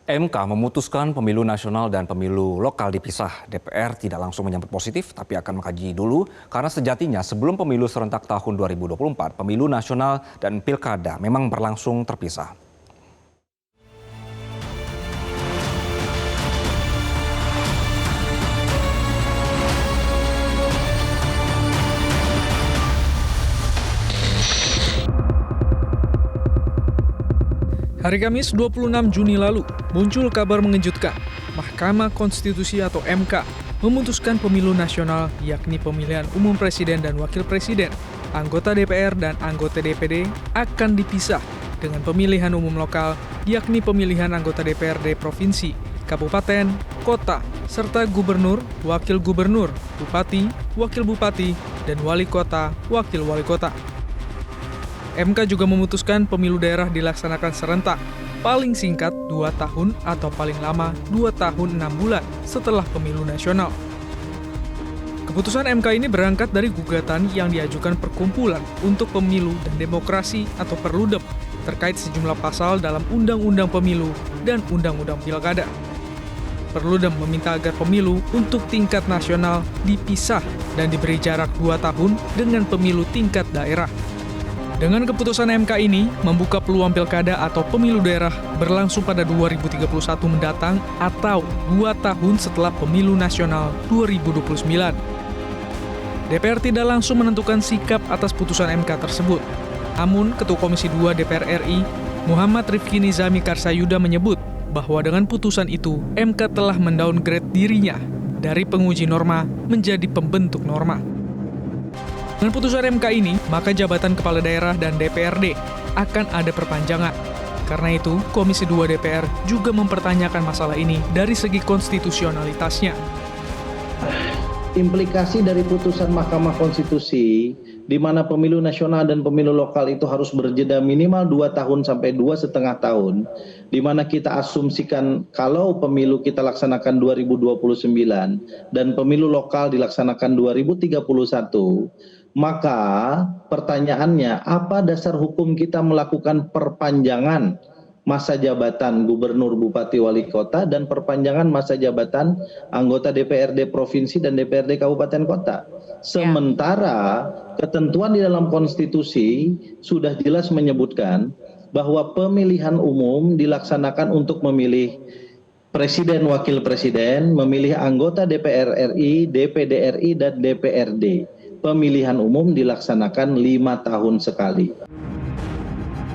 MK memutuskan pemilu nasional dan pemilu lokal dipisah. DPR tidak langsung menyambut positif, tapi akan mengkaji dulu karena sejatinya sebelum pemilu serentak tahun 2024, pemilu nasional dan pilkada memang berlangsung terpisah. Hari Kamis 26 Juni lalu, muncul kabar mengejutkan. Mahkamah Konstitusi atau MK memutuskan pemilu nasional yakni pemilihan umum presiden dan wakil presiden, anggota DPR dan anggota DPD akan dipisah dengan pemilihan umum lokal yakni pemilihan anggota DPRD provinsi, kabupaten, kota, serta gubernur, wakil gubernur, bupati, wakil bupati, dan wali kota, wakil wali kota. MK juga memutuskan pemilu daerah dilaksanakan serentak, paling singkat 2 tahun atau paling lama 2 tahun 6 bulan setelah pemilu nasional. Keputusan MK ini berangkat dari gugatan yang diajukan Perkumpulan untuk Pemilu dan Demokrasi atau Perludem terkait sejumlah pasal dalam Undang-Undang Pemilu dan Undang-Undang Pilkada. Perludem meminta agar pemilu untuk tingkat nasional dipisah dan diberi jarak 2 tahun dengan pemilu tingkat daerah. Dengan keputusan MK ini, membuka peluang pilkada atau pemilu daerah berlangsung pada 2031 mendatang atau 2 tahun setelah pemilu nasional 2029. DPR tidak langsung menentukan sikap atas putusan MK tersebut. Namun, Ketua Komisi 2 DPR RI, Muhammad Rifki Nizami Karsayuda menyebut bahwa dengan putusan itu, MK telah mendowngrade dirinya dari penguji norma menjadi pembentuk norma. Dengan putusan MK ini, maka jabatan kepala daerah dan DPRD akan ada perpanjangan. Karena itu, Komisi 2 DPR juga mempertanyakan masalah ini dari segi konstitusionalitasnya. Implikasi dari putusan Mahkamah Konstitusi, di mana pemilu nasional dan pemilu lokal itu harus berjeda minimal 2 tahun sampai 2,5 tahun, di mana kita asumsikan kalau pemilu kita laksanakan 2029 dan pemilu lokal dilaksanakan 2031, maka pertanyaannya, apa dasar hukum kita melakukan perpanjangan masa jabatan gubernur, bupati, wali kota, dan perpanjangan masa jabatan anggota DPRD provinsi dan DPRD kabupaten kota? Sementara ketentuan di dalam konstitusi sudah jelas menyebutkan bahwa pemilihan umum dilaksanakan untuk memilih presiden, wakil presiden, memilih anggota DPR RI, DPD RI, dan DPRD. Pemilihan umum dilaksanakan 5 tahun sekali.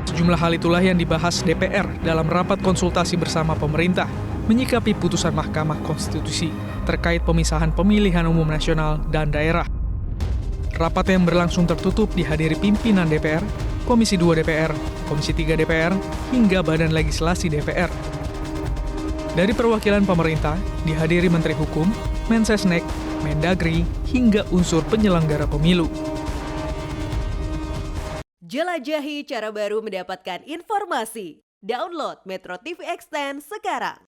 Sejumlah hal itulah yang dibahas DPR dalam rapat konsultasi bersama pemerintah menyikapi putusan Mahkamah Konstitusi terkait pemisahan pemilihan umum nasional dan daerah. Rapat yang berlangsung tertutup dihadiri pimpinan DPR, Komisi 2 DPR, Komisi 3 DPR, hingga Badan Legislasi DPR. Dari perwakilan pemerintah, dihadiri Menteri Hukum, Mensesnek, Mendagri, hingga unsur penyelenggara pemilu. Jelajahi cara baru mendapatkan informasi. Download Metro TV Extend sekarang.